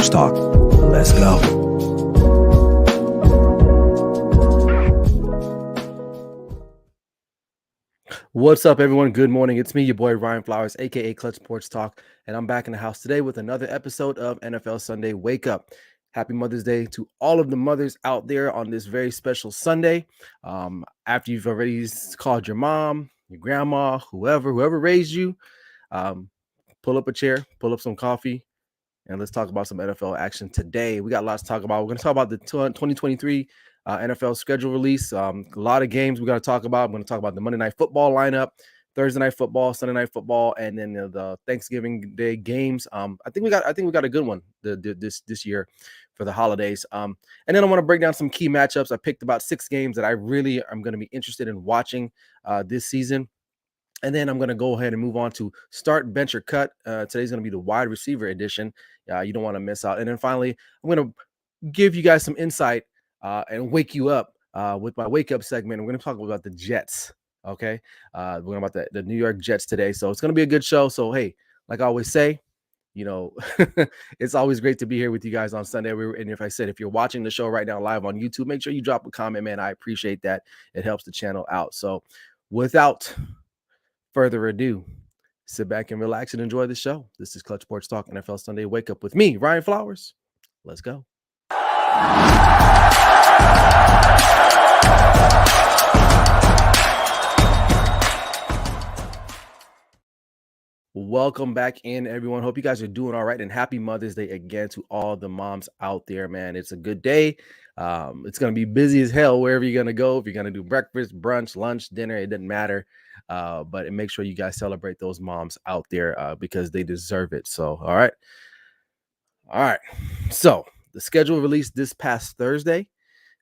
Sports Talk. Let's go. What's up, everyone? Good morning. It's me, your boy Ryan Flowers, aka Clutch Sports Talk, and I'm back in the house today with another episode of NFL Sunday Wake Up. Happy Mother's Day to all of the mothers out there on this very special Sunday. After you've already called your mom, your grandma, whoever raised you, pull up a chair, pull up some coffee, and let's talk about some NFL action today. We got lots to talk about. We're going to talk about the 2023 NFL schedule release. A lot of games we got to talk about. I'm going to talk about the Monday Night Football lineup, Thursday Night Football, Sunday Night Football, and then the Thanksgiving Day games. I think we got a good one this year for the holidays. And then I want to break down some key matchups. I picked about 6 games that I really am going to be interested in watching this season. And then I'm going to go ahead and move on to start, bench, or cut. Today's going to be the wide receiver edition. You don't want to miss out. And then finally, I'm going to give you guys some insight and wake you up with my wake up segment. We're going to talk about the Jets. Okay. We're going to about the New York Jets today. So it's going to be a good show. So, hey, like I always say, it's always great to be here with you guys on Sunday. And if you're watching the show right now live on YouTube, make sure you drop a comment, man. I appreciate that. It helps the channel out. So without further ado, sit back and relax and enjoy the show. This is Clutch Sports Talk NFL Sunday Wake Up with me, Ryan Flowers. Let's go. Welcome back in, everyone. Hope you guys are doing all right, and happy Mother's Day again to all the moms out there, man. It's a good day. It's going to be busy as hell wherever you're going to go. If you're going to do breakfast, brunch, lunch, dinner, it doesn't matter. But make sure you guys celebrate those moms out there because they deserve it. So, all right. So the schedule released this past Thursday.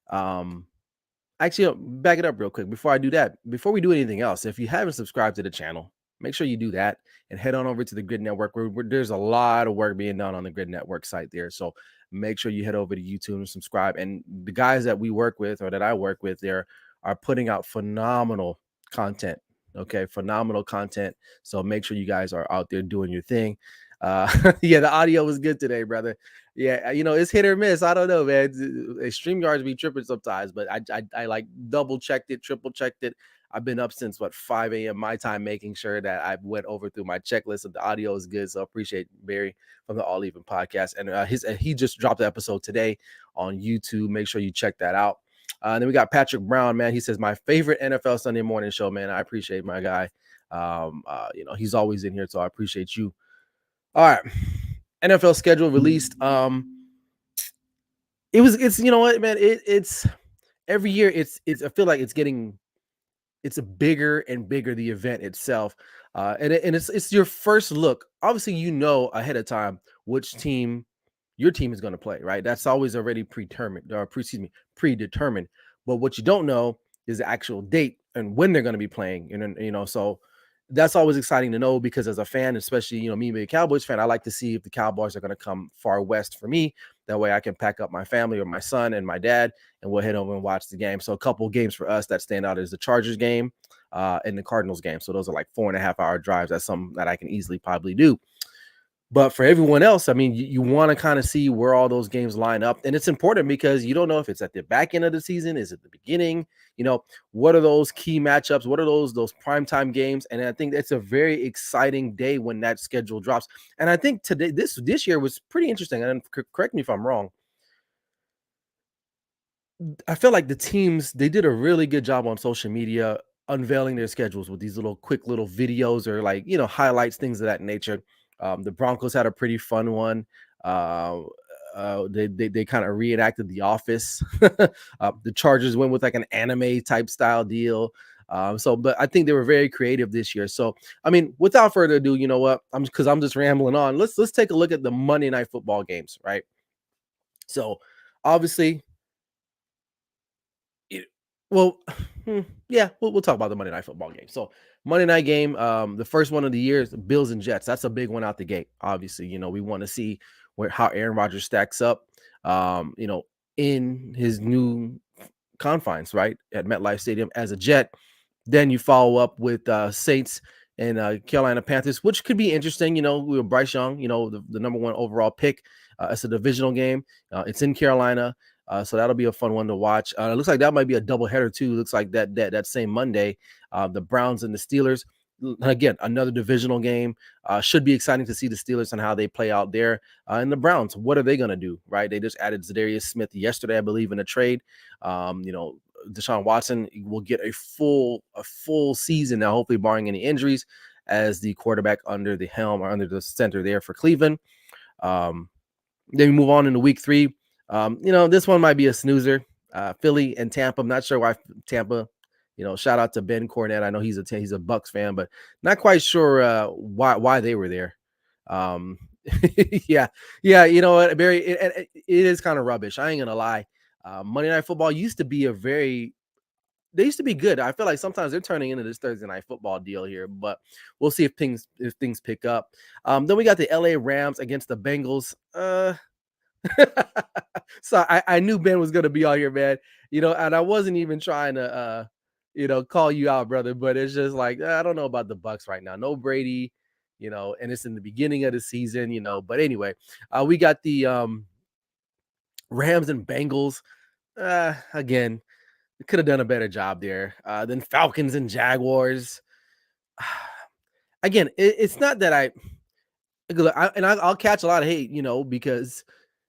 Actually, I'll back it up real quick. Before I do that, before we do anything else, if you haven't subscribed to the channel, make sure you do that and head on over to the Grid Network. Where there's a lot of work being done on the Grid Network site there. So make sure you head over to YouTube and subscribe. And the guys that we work with or that I work with there are putting out phenomenal content. Okay, phenomenal content. So make sure you guys are out there doing your thing. Yeah, the audio was good today, brother. Yeah, it's hit or miss. I don't know, man. StreamYards be tripping sometimes, but I like double checked it, triple checked it. I've been up since 5 a.m. my time, making sure that I went over through my checklist of the audio is good. So I appreciate Barry from the All Even podcast, and he just dropped the episode today on YouTube. Make sure you check that out. And then we got Patrick Brown, man. He says my favorite NFL Sunday morning show, man. I appreciate my guy. He's always in here, so I appreciate you. All right, NFL schedule released. It's you know what, man. It's every year. It's I feel like it's a bigger and bigger the event itself, and it's your first look. Obviously, ahead of time which team your team is going to play, right? That's always already predetermined. But what you don't know is the actual date and when they're going to be playing. And so that's always exciting to know because as a fan, especially me being a Cowboys fan, I like to see if the Cowboys are going to come far west for me. That way, I can pack up my family or my son and my dad, and we'll head over and watch the game. So a couple of games for us that stand out is the Chargers game and the Cardinals game. So those are like 4.5-hour drives. That's something that I can easily probably do. But for everyone else, I mean, you want to kind of see where all those games line up. And it's important because you don't know if it's at the back end of the season, is it the beginning? What are those key matchups? What are those primetime games? And I think it's a very exciting day when that schedule drops. And I think today, this year was pretty interesting. And correct me if I'm wrong. I feel like the teams, they did a really good job on social media unveiling their schedules with these quick little videos or highlights, things of that nature. The Broncos had a pretty fun one. They kind of reenacted The Office. The Chargers went with like an anime type style deal. But I think they were very creative this year. So, I mean, without further ado, you know what? I'm just rambling on. Let's take a look at the Monday Night Football games, right? So, obviously, we'll talk about the Monday Night Football game. So Monday night game, the first one of the year is Bills and Jets. That's a big one out the gate. Obviously, we want to see how Aaron Rodgers stacks up, in his new confines, right, at MetLife Stadium as a Jet. Then you follow up with Saints and Carolina Panthers, which could be interesting. We have Bryce Young, the number one overall pick. It's a divisional game. It's in Carolina. So that'll be a fun one to watch. It looks like that might be a doubleheader too. It looks like that same Monday, the Browns and the Steelers. Again, another divisional game. Should be exciting to see the Steelers and how they play out there. And the Browns, what are they going to do? Right? They just added Zadarius Smith yesterday, I believe, in a trade. Deshaun Watson will get a full season now, hopefully barring any injuries, as the quarterback under the helm or under the center there for Cleveland. Then we move on into week 3. This one might be a snoozer. Philly and Tampa. I'm not sure why Tampa. Shout out to Ben Cornett. I know he's a Bucks fan, but not quite sure why they were there. Yeah. You know what, Barry? It is kind of rubbish. I ain't gonna lie. Monday Night Football used to be they used to be good. I feel like sometimes they're turning into this Thursday Night Football deal here, but we'll see if things pick up. Then we got the LA Rams against the Bengals. So I knew Ben was gonna be on here, man. And I wasn't even trying to call you out, brother, but it's just like I don't know about the Bucks right now. No Brady, and it's in the beginning of the season, But anyway, we got the Rams and Bengals. Again, could have done a better job there. Then Falcons and Jaguars. Again, it's not that I'll catch a lot of hate, because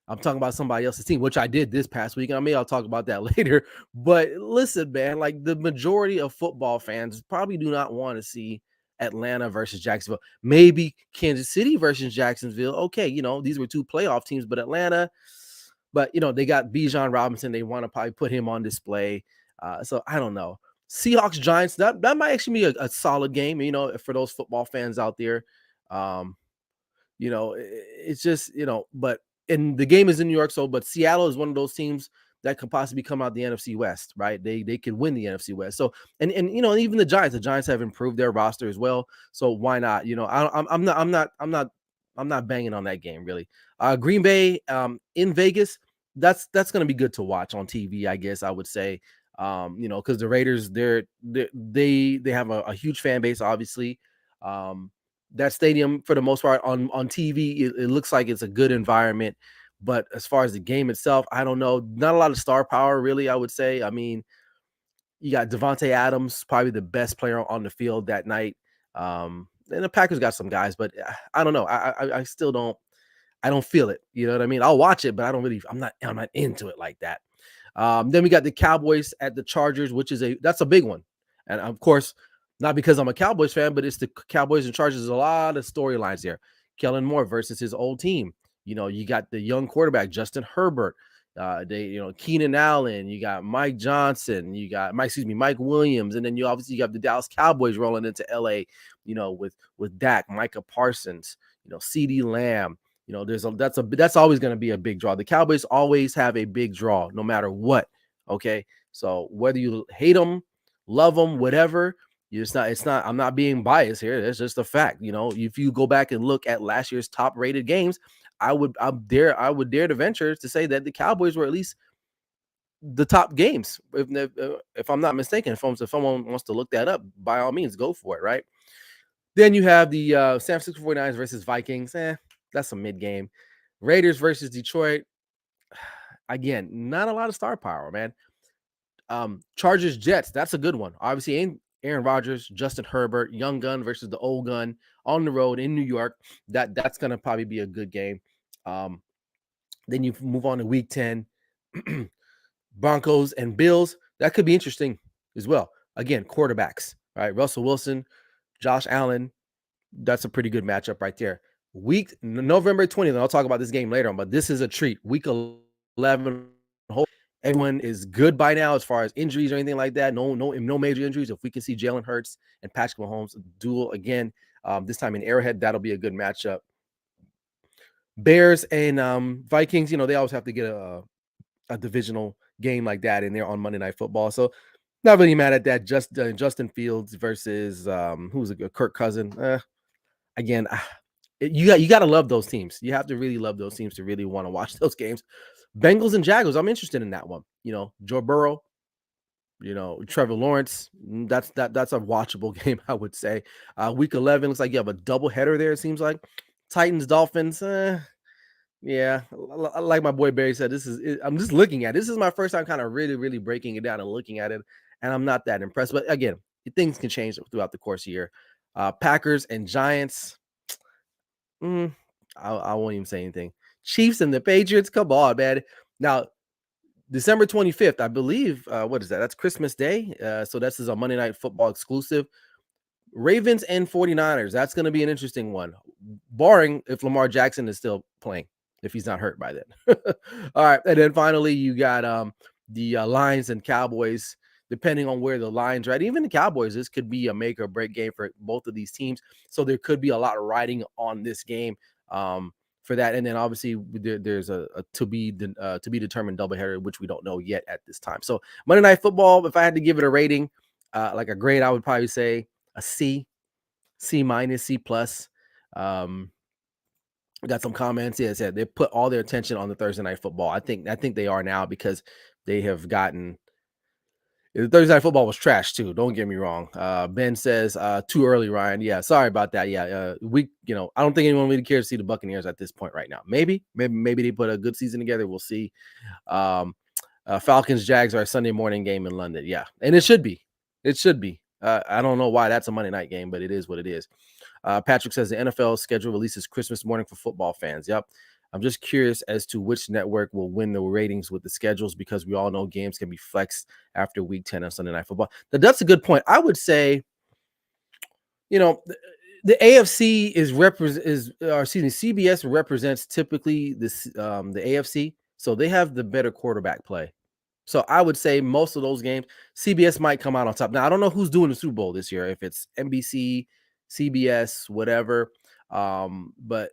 I'm talking about somebody else's team, which I did this past week. And I'll talk about that later. But listen, man, like the majority of football fans probably do not want to see Atlanta versus Jacksonville. Maybe Kansas City versus Jacksonville. Okay, these were 2 playoff teams, but Atlanta. But they got Bijan Robinson. They want to probably put him on display. So I don't know. Seahawks Giants. That might actually be a solid game. For those football fans out there. It's just but. And the game is in New York, but Seattle is one of those teams that could possibly come out the NFC West, right? They could win the NFC West. So and even the Giants have improved their roster as well. So why not? I'm not banging on that game really. Green Bay in Vegas, that's going to be good to watch on TV, I guess I would say. Because the Raiders they have a huge fan base, obviously. That stadium, for the most part, on TV, it looks like it's a good environment. But as far as the game itself, I don't know. Not a lot of star power, really, I would say. I mean, you got Devontae Adams, probably the best player on the field that night. And the Packers got some guys, but I don't know. I still don't. I don't feel it. You know what I mean? I'll watch it, but I don't really. I'm not into it like that. Then we got the Cowboys at the Chargers, that's a big one. And of course, not because I'm a Cowboys fan, but it's the Cowboys and Chargers. There's a lot of storylines there. Kellen Moore versus his old team. You got the young quarterback, Justin Herbert. Keenan Allen. You got Mike Johnson. You got Mike Williams. And then you obviously got the Dallas Cowboys rolling into LA, with Dak, Micah Parsons, CeeDee Lamb. That's always going to be a big draw. The Cowboys always have a big draw, no matter what. Okay. So whether you hate them, love them, whatever, I'm not being biased here. It's just a fact. If you go back and look at last year's top rated games, I would dare to venture to say that the Cowboys were at least the top games. If I'm not mistaken, if someone wants to look that up, by all means, go for it. Right. Then you have the San Francisco 49ers versus Vikings. That's a mid game. Raiders versus Detroit. Again, not a lot of star power, man. Chargers Jets. That's a good one. Obviously, Aaron Rodgers, Justin Herbert, young gun versus the old gun on the road in New York. That's going to probably be a good game. Then you move on to week 10. Broncos and Bills. That could be interesting as well. Again, quarterbacks, right? Russell Wilson, Josh Allen. That's a pretty good matchup right there. November 20th. I'll talk about this game later on, but this is a treat. Week 11. Everyone is good by now as far as injuries or anything like that. No major injuries. If we can see Jalen Hurts and Patrick Mahomes duel again, this time in Arrowhead, that'll be a good matchup. Bears and Vikings, they always have to get a divisional game like that in there on Monday Night Football. So not really mad at that. Just Justin Fields versus who's a Kirk Cousin. Again, you got to love those teams. You have to really love those teams to really want to watch those games. Bengals and Jaguars, I'm interested in that one. Joe Burrow, Trevor Lawrence, that's a watchable game, I would say. Week 11 looks like you have a double header there, it seems like. Titans, Dolphins, yeah, like my boy Barry said, I'm just looking at it. This is my first time kind of really, really breaking it down and looking at it, and I'm not that impressed. But again, things can change throughout the course of the year. Packers and Giants, mm, I won't even say anything. Chiefs and the Patriots, come on, man. Now, December 25th, I believe, what is that? That's Christmas Day. So this is a Monday Night Football exclusive. Ravens and 49ers. That's going to be an interesting one, barring if Lamar Jackson is still playing, if he's not hurt by then. All right. And then finally, you got the Lions and Cowboys, depending on where the Lions are at. Even the Cowboys, this could be a make or break game for both of these teams. So there could be a lot of riding on this game for that. And then obviously there's a to be determined doubleheader, which we don't know yet at this time. So Monday Night Football, if I had to give it a rating, like a grade, I would probably say a C minus, C plus. Got some comments. Yeah, said they put all their attention on the Thursday Night Football. I think they are now, because they have gotten the Thursday Night Football was trash too. Don't get me wrong. Ben says too early, Ryan. Yeah, sorry about that. Yeah, I don't think anyone really cares to see the Buccaneers at this point right now. Maybe they put a good season together. We'll see. Falcons Jags are a Sunday morning game in London. Yeah, and it should be. It should be. I don't know why that's a Monday night game, but it is what it is. Patrick says the NFL schedule releases Christmas morning for football fans. Yep. I'm just curious as to which network will win the ratings with the schedules, because we all know games can be flexed after week 10 on Sunday Night Football. That's a good point. I would say, the AFC CBS represents typically the AFC, so they have the better quarterback play. So I would say most of those games, CBS might come out on top. Now, I don't know who's doing the Super Bowl this year, if it's NBC, CBS, whatever. But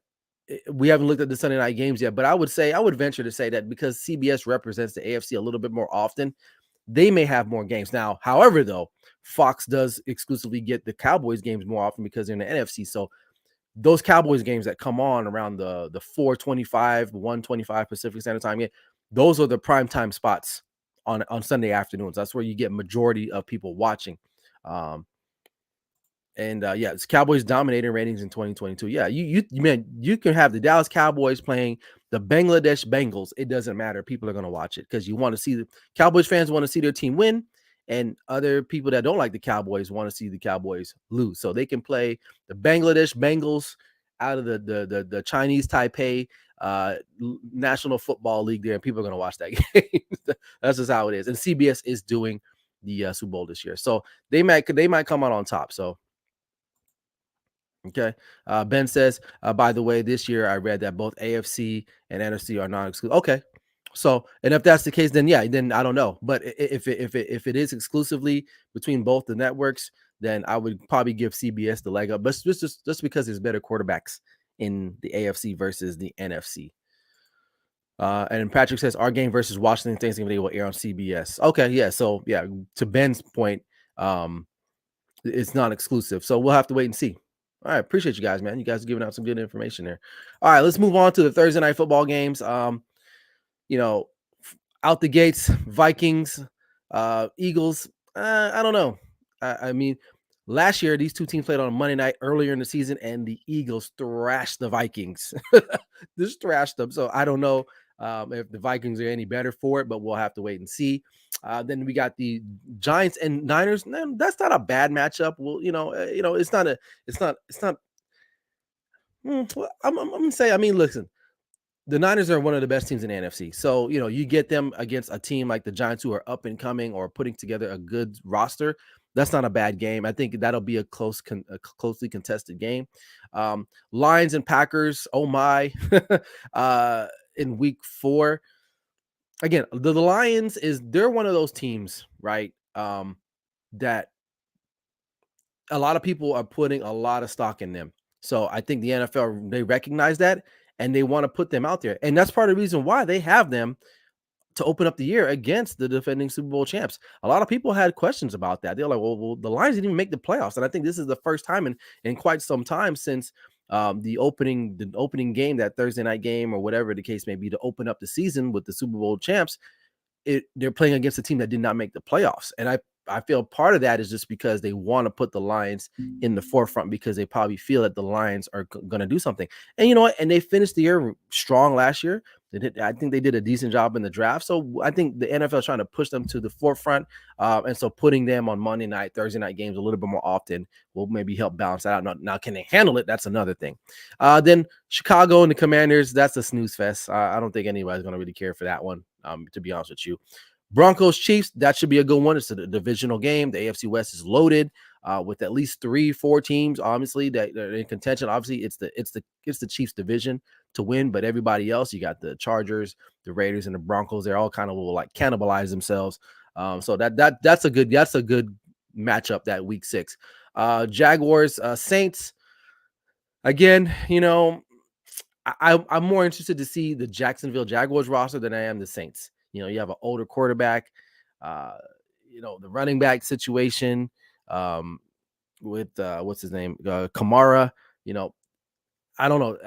we haven't looked at the Sunday night games yet. But I would venture to say that because CBS represents the AFC a little bit more often, they may have more games. Now, however, though, Fox does exclusively get the Cowboys games more often because they're in the NFC. So those Cowboys games that come on around the 4:25, 1:25 Pacific Standard Time, those are the prime time spots on Sunday afternoons. That's where you get majority of people watching. It's Cowboys dominating ratings in 2022. Yeah, you can have the Dallas Cowboys playing the Bangladesh Bengals. It doesn't matter. People are going to watch it because you want to see the Cowboys fans want to see their team win, and other people that don't like the Cowboys want to see the Cowboys lose. So they can play the Bangladesh Bengals out of the Chinese Taipei National Football League there, and people are going to watch that game. That's just how it is. And CBS is doing the Super Bowl this year, so they might come out on top. So. Okay. Ben says, by the way, this year I read that both AFC and NFC are non-exclusive. Okay. So, and if that's the case, then I don't know. But if it is exclusively between both the networks, then I would probably give CBS the leg up. But just because there's better quarterbacks in the AFC versus the NFC. And Patrick says our game versus Washington Thanksgiving Day will air on CBS. Okay, yeah. So to Ben's point, it's not exclusive. So we'll have to wait and see. All right, appreciate you guys, man. You guys are giving out some good information there. All right, let's move on to the Thursday night football games. Out the gates, Vikings, Eagles. I don't know. I mean, last year these two teams played on a Monday night earlier in the season, and the Eagles thrashed the Vikings. Just thrashed them. So I don't know if the Vikings are any better for it, but we'll have to wait and see. Then we got the Giants and Niners. That's not a bad matchup. Well, it's not. Well, I'm gonna say. I mean, listen, the Niners are one of the best teams in the NFC. So you get them against a team like the Giants, who are up and coming or putting together a good roster. That's not a bad game. I think that'll be a closely contested game. Lions and Packers. Oh my! In week 4. Again, the Lions they're one of those teams, right? That a lot of people are putting a lot of stock in them. So I think the NFL, they recognize that and they want to put them out there. And that's part of the reason why they have them to open up the year against the defending Super Bowl champs. A lot of people had questions about that. They're like, well, the Lions didn't even make the playoffs. And I think this is the first time in quite some time since the opening game, that Thursday night game or whatever the case may be, to open up the season with the Super Bowl champs. they're playing against a team that did not make the playoffs. And I feel part of that is just because they want to put the Lions in the forefront because they probably feel that the Lions are going to do something. And you know what? And they finished the year strong last year. I think they did a decent job in the draft. So I think the NFL is trying to push them to the forefront. And so putting them on Monday night, Thursday night games a little bit more often will maybe help balance that out. Now, can they handle it? That's another thing. Then Chicago and the Commanders, that's a snooze fest. I don't think anybody's going to really care for that one, to be honest with you. Broncos Chiefs, that should be a good one. It's a divisional game. The AFC West is loaded with at least 3-4 teams, obviously, that are in contention. Obviously, it's the Chiefs division to win, but everybody else, you got the Chargers, the Raiders, and the Broncos. They're all kind of will like cannibalize themselves. So that's a good matchup that week 6. Jaguars, Saints. Again, I'm more interested to see the Jacksonville Jaguars roster than I am the Saints. You have an older quarterback, the running back situation with what's his name, Kamara. I don't know.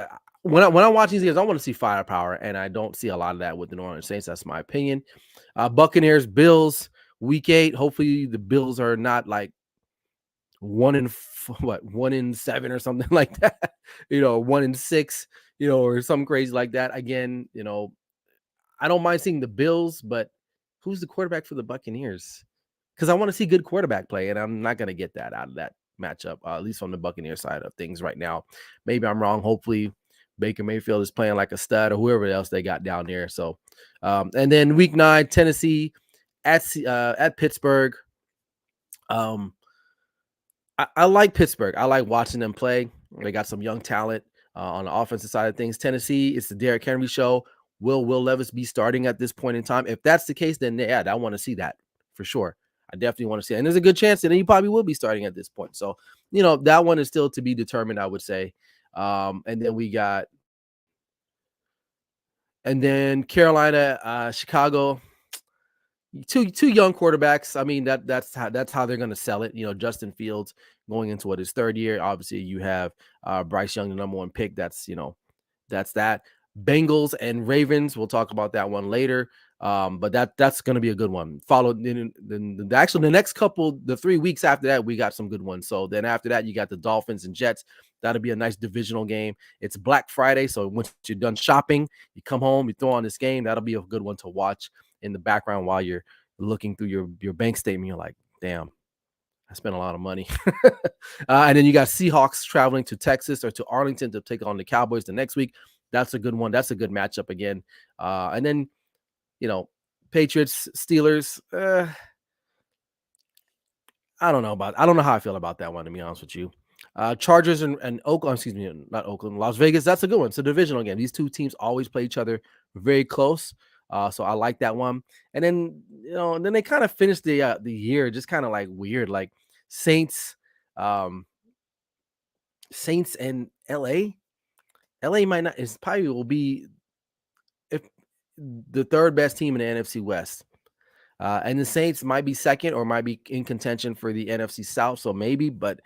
When I watch these games, I want to see firepower, and I don't see a lot of that with the New Orleans Saints. That's my opinion. Buccaneers, Bills, week 8. Hopefully, the Bills are not like 1-7 or something like that. 1-6. Or something crazy like that. Again, I don't mind seeing the Bills, but who's the quarterback for the Buccaneers? Because I want to see good quarterback play, and I'm not going to get that out of that matchup, at least on the Buccaneers side of things right now. Maybe I'm wrong. Hopefully, Baker Mayfield is playing like a stud or whoever else they got down there. So, and then week 9, Tennessee at Pittsburgh. I like Pittsburgh. I like watching them play. They got some young talent on the offensive side of things. Tennessee, it's the Derrick Henry show. Will Levis be starting at this point in time? If that's the case, then yeah, I want to see that for sure. I definitely want to see it. And there's a good chance that he probably will be starting at this point. So, that one is still to be determined, I would say. And then Carolina, Chicago, two young quarterbacks. I mean, that's how they're going to sell it. Justin Fields going into his 3rd year. Obviously, you have Bryce Young, the number 1 pick. That's that. Bengals and Ravens. We'll talk about that one later. But that's going to be a good one. Followed in the next couple, the 3 weeks after that, we got some good ones. So then after that, you got the Dolphins and Jets. That'll be a nice divisional game. It's Black Friday, so once you're done shopping, you come home, you throw on this game. That'll be a good one to watch in the background while you're looking through your bank statement. You're like, damn, I spent a lot of money. And then you got Seahawks traveling to Texas or to Arlington to take on the Cowboys the next week. That's a good one. That's a good matchup again. And then, Patriots, Steelers. I don't know how I feel about that one, to be honest with you. Chargers and Oakland, excuse me, not Oakland, Las Vegas. That's a good one. It's a divisional game. These two teams always play each other very close. So I like that one. And then, then they kind of finished the year just kind of like weird, like Saints and LA. LA might not, it's probably will be if the 3rd best team in the NFC West. And the Saints might be 2nd or might be in contention for the NFC South. So maybe, but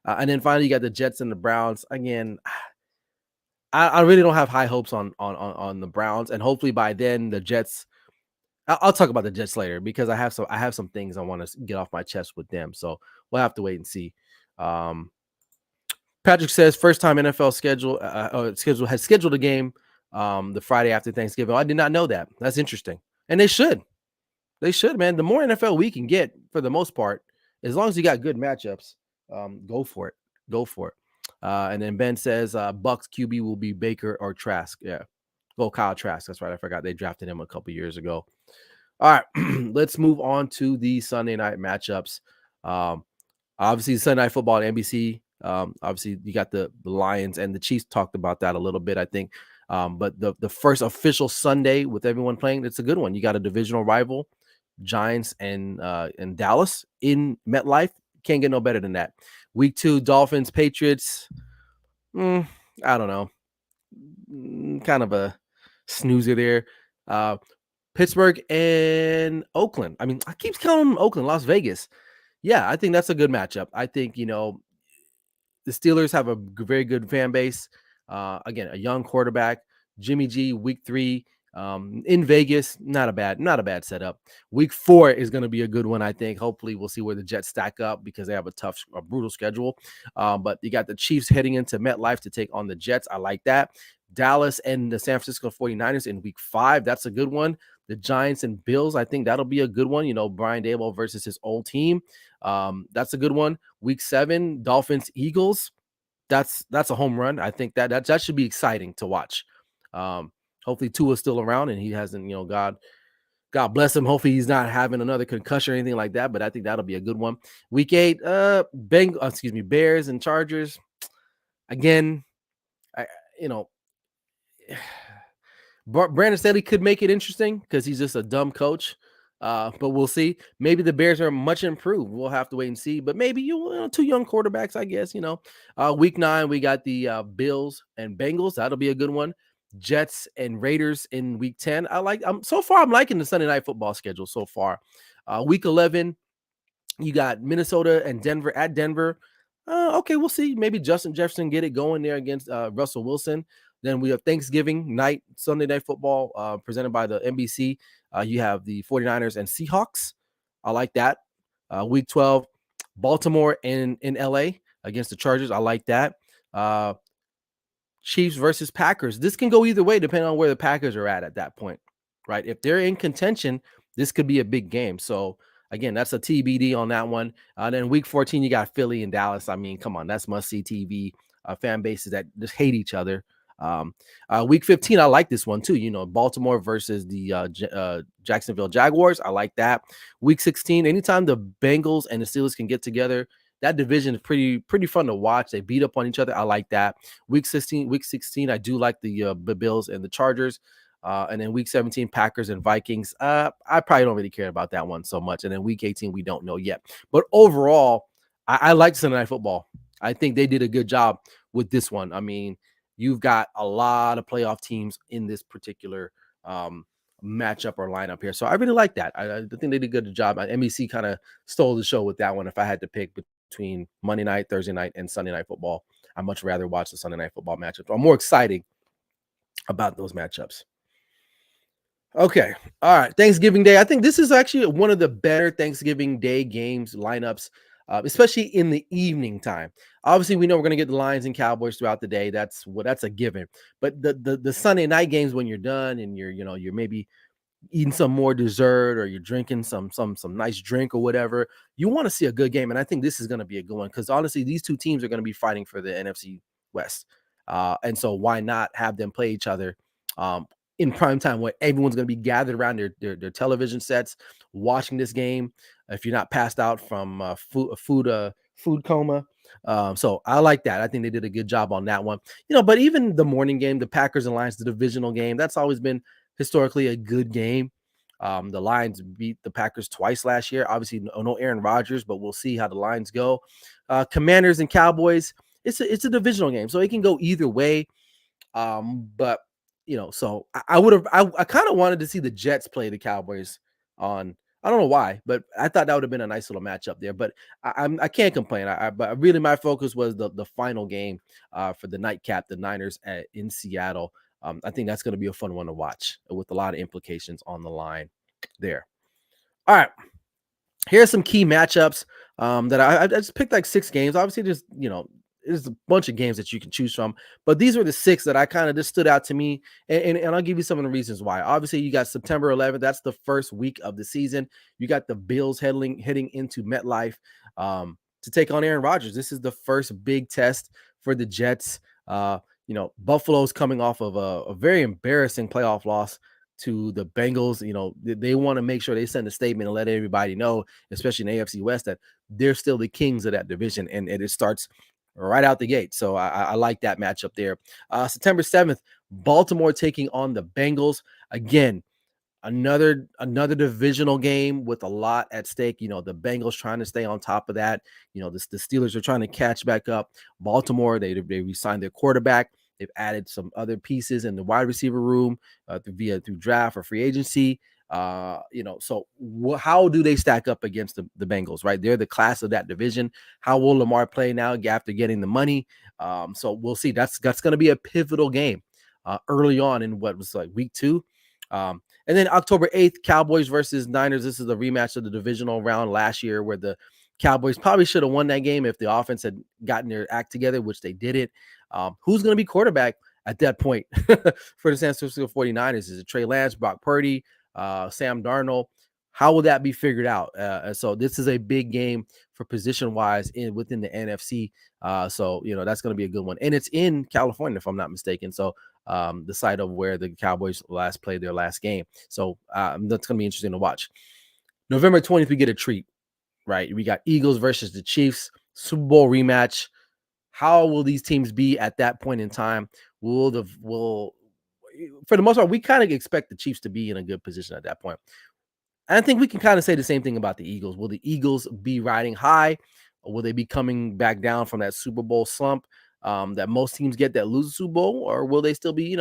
and then finally you got the Jets and the Browns. Again, I really don't have high hopes on the Browns, and hopefully by then the Jets. I'll talk about the Jets later because I have some things I want to get off my chest with them. So we'll have to wait and see. Patrick says first time NFL has scheduled a game the Friday after Thanksgiving. I did not know that. That's interesting, and they should. They should, man. The more NFL we can get, for the most part, as long as you got good matchups, go for it. Go for it. And then Ben says Bucks QB will be Baker or Trask. Yeah. Go Kyle Trask. That's right. I forgot they drafted him a couple years ago. All right. Let's move on to the Sunday night matchups. Obviously, Sunday Night Football on NBC. Obviously, you got the Lions and the Chiefs. Talked about that a little bit, I think. But the first official Sunday with everyone playing, it's a good one. You got a divisional rival. Giants and Dallas in MetLife. Can't get no better than that. Week 2, Dolphins, Patriots. I don't know. Kind of a snoozer there. Pittsburgh and Oakland. I mean, I keep calling them Oakland, Las Vegas. Yeah, I think that's a good matchup. I think, the Steelers have a very good fan base. Again, a young quarterback. Jimmy G, week 3. In Vegas. Not a bad setup. Week 4 is going to be a good one, I think. Hopefully, we'll see where the Jets stack up because they have a brutal schedule. But you got the Chiefs heading into MetLife to take on the Jets. I like that. Dallas and the San Francisco 49ers in week 5. That's a good one. The Giants and Bills, I think that'll be a good one. Brian Daboll versus his old team. That's a good one. Week 7, Dolphins, Eagles. That's a home run. I think that should be exciting to watch. Hopefully Tua's still around and he hasn't, God bless him. Hopefully he's not having another concussion or anything like that. But I think that'll be a good one. Week 8, Bears and Chargers. Again, I you know, Brandon Staley could make it interesting because he's just a dumb coach. But we'll see. Maybe the Bears are much improved. We'll have to wait and see. But maybe two young quarterbacks, I guess. Week 9 we got the Bills and Bengals. That'll be a good one. Jets and Raiders in week 10. So far I'm liking the Sunday night football schedule so far. Week 11, you got Minnesota and Denver at Denver. Okay, we'll see. Maybe Justin Jefferson get it going there against Russell Wilson. Then we have Thanksgiving night, Sunday night football presented by the NBC. You have the 49ers and Seahawks. I like that. Week 12, Baltimore in LA against the Chargers. I like that. Chiefs versus Packers. This can go either way depending on where the Packers are at that point, right? If they're in contention, this could be a big game. So again, that's a TBD on that one. Then week 14, you got Philly and Dallas. I mean, come on, that's must-see TV. Fan bases that just hate each other. Week 15, I like this one too. Baltimore versus the Jacksonville Jaguars. I like that. Week 16, anytime the Bengals and the Steelers can get together, that division is pretty fun to watch. They beat up on each other. I like that. Week 16, I do like the Bills and the Chargers. And then week 17, Packers and Vikings. I probably don't really care about that one so much. And then week 18, we don't know yet. But overall, I like Sunday Night Football. I think they did a good job with this one. I mean, you've got a lot of playoff teams in this particular matchup or lineup here. So I really like that. I think they did a good job. NBC kind of stole the show with that one. If I had to pick between Monday night, Thursday night, and Sunday Night Football, I'd much rather watch the Sunday Night Football matchups. I'm more excited about those matchups. Okay. All right. Thanksgiving Day. I think this is actually one of the better Thanksgiving Day games lineups, especially in the evening time. Obviously, we know we're going to get the Lions and Cowboys throughout the day. That's a given. But the Sunday night games when you're done and you're maybe eating some more dessert or you're drinking some nice drink or whatever, you want to see a good game. And I think this is going to be a good one because honestly, these two teams are going to be fighting for the NFC West. And so why not have them play each other in prime time when everyone's going to be gathered around their television sets watching this game if you're not passed out from food coma. So I like that. I think they did a good job on that one. But even the morning game, the Packers and Lions, the divisional game, that's always been historically a good game. The Lions beat the Packers twice last year. Obviously, no Aaron Rodgers, but we'll see how the Lions go. Commanders and Cowboys, it's a divisional game, so it can go either way. But so I kind of wanted to see the Jets play the Cowboys on. I don't know why, but I thought that would have been a nice little matchup there. But I can't complain. But really, my focus was the final game for the nightcap, the Niners in Seattle. I think that's going to be a fun one to watch with a lot of implications on the line there. All right. Here's some key matchups that I just picked like 6 games. Obviously, there's a bunch of games that you can choose from, but these were the 6 that I kind of just stood out to me. And I'll give you some of the reasons why. Obviously, you got September 11th. That's the first week of the season. You got the Bills heading into MetLife to take on Aaron Rodgers. This is the first big test for the Jets. Buffalo's coming off of a very embarrassing playoff loss to the Bengals. They want to make sure they send a statement and let everybody know, especially in the AFC West, that they're still the kings of that division, and it starts right out the gate. So I like that matchup there. September 7th, Baltimore taking on the Bengals. Again, another divisional game with a lot at stake. The Bengals trying to stay on top of that. The Steelers are trying to catch back up. Baltimore, they re-signed their quarterback. They've added some other pieces in the wide receiver room through draft or free agency. So how do they stack up against the Bengals, right? They're the class of that division. How will Lamar play now after getting the money? So we'll see. That's going to be a pivotal game early on in what was like week 2. And then October 8th, Cowboys versus Niners. This is a rematch of the divisional round last year where the Cowboys probably should have won that game if the offense had gotten their act together, which they didn't. Who's going to be quarterback at that point for the San Francisco 49ers? Is it Trey Lance, Brock Purdy, Sam Darnold? How will that be figured out? So this is a big game for position-wise within the NFC. So, that's going to be a good one. And it's in California, if I'm not mistaken. So the site of where the Cowboys last played their last game. So that's going to be interesting to watch. November 20th, we get a treat, right? We got Eagles versus the Chiefs, Super Bowl rematch. How will these teams be at that point in time? For the most part, we kind of expect the Chiefs to be in a good position at that point. I think we can kind of say the same thing about the Eagles. Will the Eagles be riding high, or will they be coming back down from that Super Bowl slump that most teams get that lose the Super Bowl, or will they still be,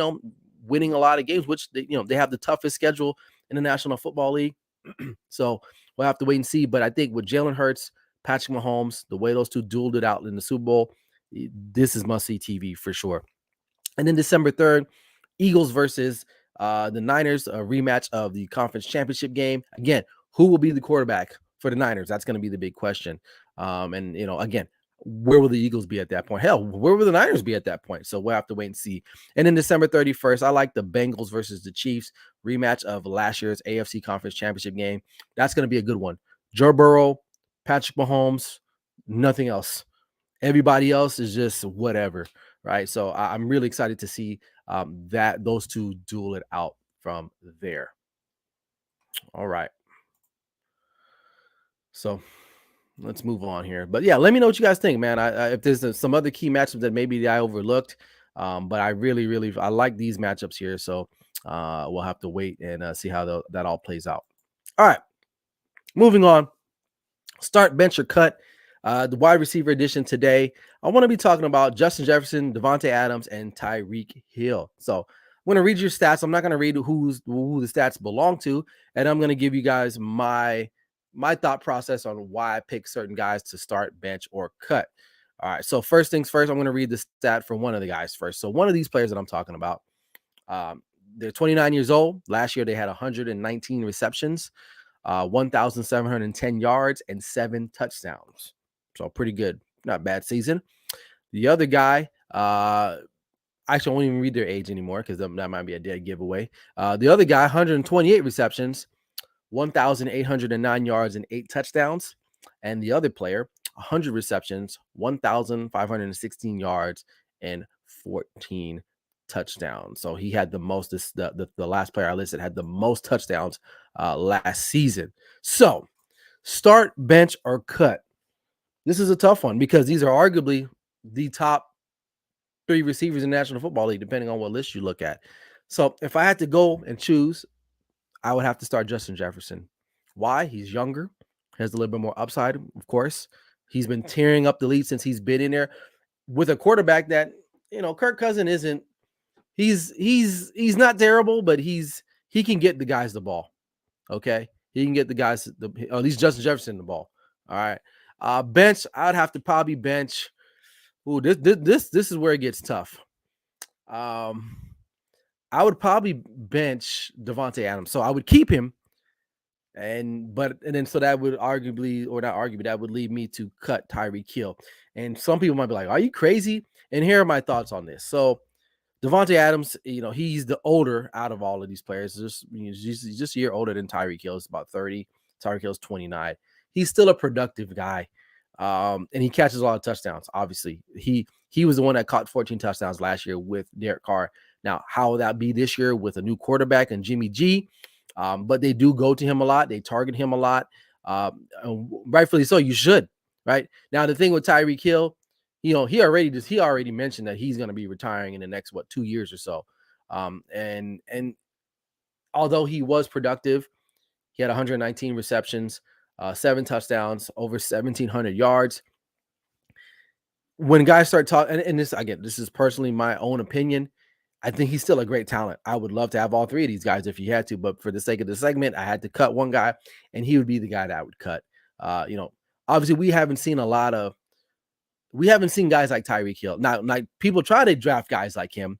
winning a lot of games, which they have the toughest schedule in the National Football League. So we'll have to wait and see. But I think with Jalen Hurts, Patrick Mahomes, the way those two dueled it out in the Super Bowl, this is must-see TV for sure. And then December 3rd, Eagles versus the Niners, a rematch of the conference championship game. Again, who will be the quarterback for the Niners? That's going to be the big question. And, again, where will the Eagles be at that point? Hell, where will the Niners be at that point? So we'll have to wait and see. And then December 31st, I like the Bengals versus the Chiefs, rematch of last year's AFC conference championship game. That's going to be a good one. Joe Burrow, Patrick Mahomes, nothing else. Everybody else is just whatever, right? So I'm really excited to see that those two duel it out from there. All right. So let's move on here. But yeah, let me know what you guys think, man. If there's some other key matchups that maybe I overlooked, but I really I like these matchups here. So we'll have to wait and see how that all plays out. All right, moving on. Start, bench, or cut. The wide receiver edition today. I want to be talking about Justin Jefferson, Davante Adams, and Tyreek Hill. So I'm going to read your stats. I'm not going to read who the stats belong to, and I'm going to give you guys my thought process on why I pick certain guys to start, bench, or cut. All right. So first things first, I'm going to read the stat for one of the guys first. So one of these players that I'm talking about, they're 29 years old. Last year they had 119 receptions, 1,710 yards, and 7 touchdowns. So pretty good, not bad season. The other guy, actually, I won't even read their age anymore because that might be a dead giveaway. The other guy, 128 receptions, 1,809 yards, and 8 touchdowns. And the other player, 100 receptions, 1,516 yards, and 14 touchdowns. So he had the most. The last player I listed had the most touchdowns last season. So start, bench, or cut. This is a tough one because these are arguably the top 3 receivers in the National Football League, depending on what list you look at. So if I had to go and choose, I would have to start Justin Jefferson. Why? He's younger, has a little bit more upside, of course. He's been tearing up the lead since he's been in there with a quarterback that, Kirk Cousins isn't. He's not terrible, but he can get the guys the ball. Okay, he can get the guys at least Justin Jefferson the ball. All right. Bench, I'd have to probably bench. Ooh, this is where it gets tough. I would probably bench Davante Adams. So I would keep him. So that would that would lead me to cut Tyreek Hill. And some people might be like, are you crazy? And here are my thoughts on this. So Davante Adams, he's the older out of all of these players. He's just a year older than Tyreek Hill. It's about 30. Tyreek Hill's 29. He's still a productive guy. And he catches a lot of touchdowns. Obviously, he was the one that caught 14 touchdowns last year with Derek Carr. Now, how will that be this year with a new quarterback and Jimmy G? But they do go to him a lot. They target him a lot. Rightfully so. You should, right? Now, the thing with Tyreek Hill, he already mentioned that he's going to be retiring in the next 2 years or so. And although he was productive, he had 119 receptions, 7 touchdowns, over 1,700 yards. When guys start talking, and this is personally my own opinion, I think he's still a great talent. I would love to have all 3 of these guys if you had to, but for the sake of the segment, I had to cut one guy, and he would be the guy that I would cut. Obviously, we haven't seen guys like Tyreek Hill. Now, like people try to draft guys like him,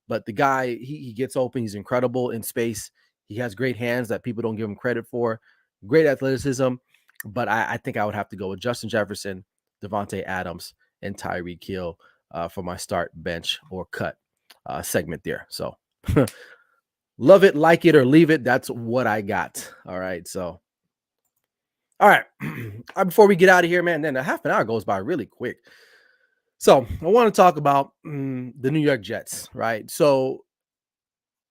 but the guy, he gets open. He's incredible in space. He has great hands that people don't give him credit for, great athleticism. But I think I would have to go with Justin Jefferson, Devontae Adams, and Tyreek Hill for my start, bench, or cut segment there. So love it, like it, or leave it. That's what I got. All right. So, all right. Before we get out of here, man, then a half an hour goes by really quick. So I want to talk about the New York Jets, right? So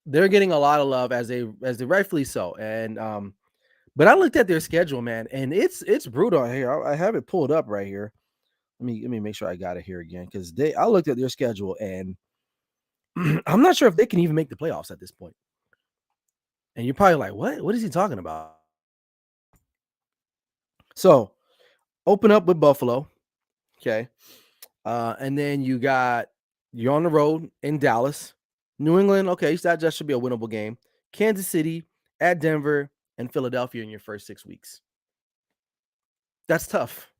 they're getting a lot of love as they rightfully so. And but I looked at their schedule, man, and it's brutal here. I have it pulled up right here. Let me make sure I got it here again, because I looked at their schedule and I'm not sure if they can even make the playoffs at this point. And you're probably like, what is he talking about? So open up with Buffalo. Okay. And then you're on the road in Dallas, New England. Okay, so that just should be a winnable game. Kansas City, at Denver, and Philadelphia in your first 6 weeks. That's tough.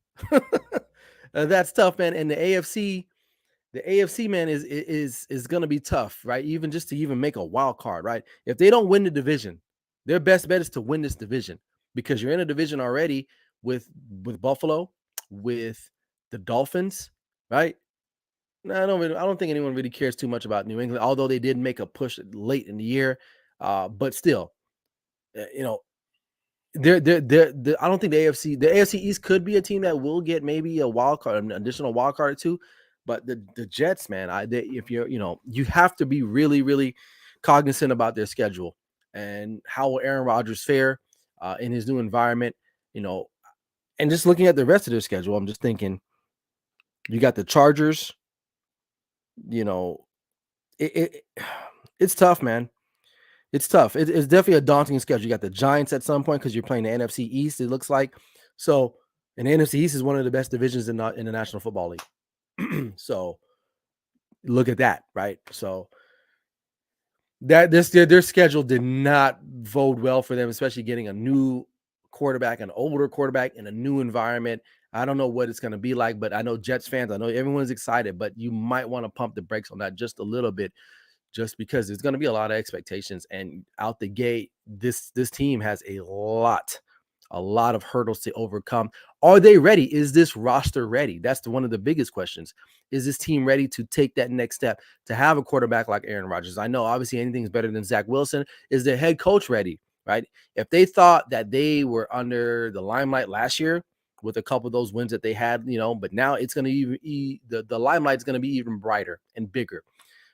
That's tough, man. And the AFC, man, is going to be tough, right? Even just to even make a wild card, right? If they don't win the division, their best bet is to win this division, because you're in a division already with Buffalo, with the Dolphins, right? I don't think anyone really cares too much about New England, although they did make a push late in the year. But still, you know, I don't think the AFC East could be a team that will get maybe a wild card, an additional wild card or two. But the Jets, man, if you're, you have to be really, really cognizant about their schedule and how will Aaron Rodgers fare in his new environment, and just looking at the rest of their schedule, I'm just thinking, you got the Chargers, it's tough, man. It's tough. It's definitely a daunting schedule. You got the Giants at some point because you're playing the NFC East, it looks like. So, and the NFC East is one of the best divisions in the National Football League. So, look at that, right? So, their schedule did not bode well for them, especially getting a new quarterback, an older quarterback in a new environment. I don't know what it's going to be like, but I know Jets fans, I know everyone's excited, but you might want to pump the brakes on that just a little bit, just because there's going to be a lot of expectations. And out the gate, this team has a lot of hurdles to overcome. Are they ready? Is this roster ready? That's one of the biggest questions. Is this team ready to take that next step, to have a quarterback like Aaron Rodgers? I know obviously anything's better than Zach Wilson. Is the head coach ready, right? If they thought that they were under the limelight last year with a couple of those wins that they had, but now it's going to be the limelight's going to be even brighter and bigger,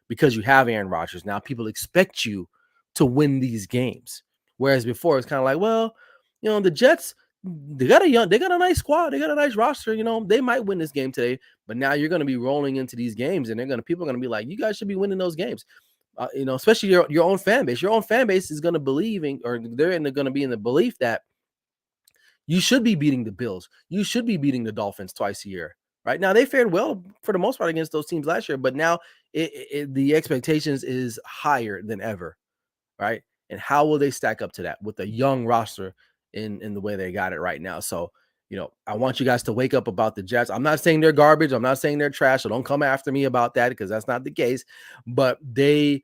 because you have Aaron Rodgers. Now people expect you to win these games. Whereas before it's kind of like, well, the Jets, they got a nice squad. They got a nice roster. They might win this game today, but now you're going to be rolling into these games and people are going to be like, you guys should be winning those games. Especially your own fan base. Your own fan base is going to believe or they're going to be in the belief that you should be beating the Bills. You should be beating the Dolphins twice a year. Right now, they fared well for the most part against those teams last year, but now the expectations is higher than ever, right? And how will they stack up to that with a young roster in the way they got it right now? So, I want you guys to wake up about the Jets. I'm not saying they're garbage. I'm not saying they're trash. So don't come after me about that, because that's not the case. But they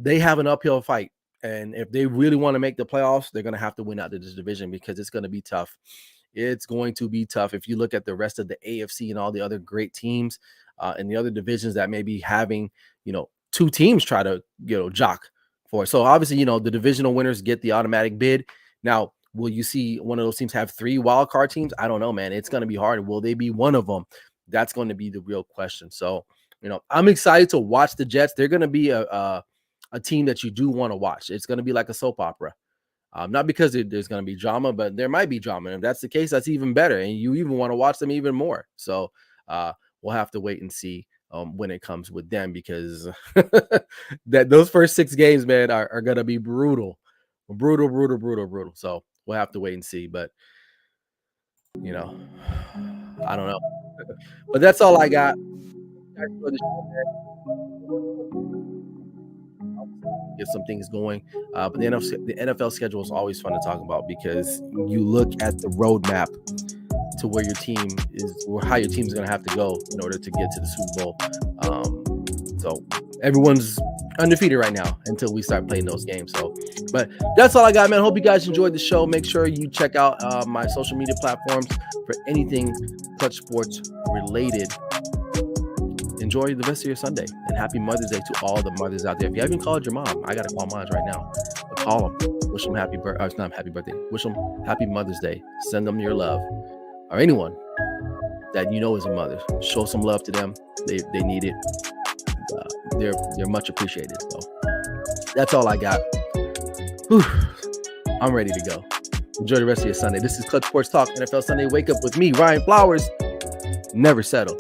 have an uphill fight. And if they really want to make the playoffs, they're going to have to win out of this division, because it's going to be tough. It's going to be tough. If you look at the rest of the AFC and all the other great teams and the other divisions that may be having, two teams try to, jock for it. So obviously, the divisional winners get the automatic bid. Now, will you see one of those teams have 3 wild card teams? I don't know, man. It's going to be hard. Will they be one of them? That's going to be the real question. So, I'm excited to watch the Jets. They're going to be a team that you do want to watch. It's going to be like a soap opera. Not because there's going to be drama, but there might be drama. And if that's the case, that's even better. And you even want to watch them even more. So we'll have to wait and see when it comes with them, because that those first 6 games, man, are going to be brutal. So we'll have to wait and see. But, I don't know. But that's all I got. Get some things going, but the NFL schedule is always fun to talk about, because you look at the roadmap to where your team is, or how your team is going to have to go in order to get to the Super Bowl. So everyone's undefeated right now until we start playing those games. So, but that's all I got, man. Hope you guys enjoyed the show. Make sure you check out my social media platforms for anything Clutch Sports related. Enjoy the rest of your Sunday, and happy Mother's Day to all the mothers out there. If you haven't called your mom, I gotta call mine right now. But call them, wish them happy birthday. It's not happy birthday. Wish them happy Mother's Day. Send them your love, or anyone that you know is a mother. Show some love to them. They need it. They're much appreciated. So that's all I got. Whew. I'm ready to go. Enjoy the rest of your Sunday. This is Clutch Sports Talk, NFL Sunday Wake Up with me, Ryan Flowers. Never settle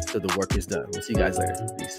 till the work is done. We'll see you guys later. Peace.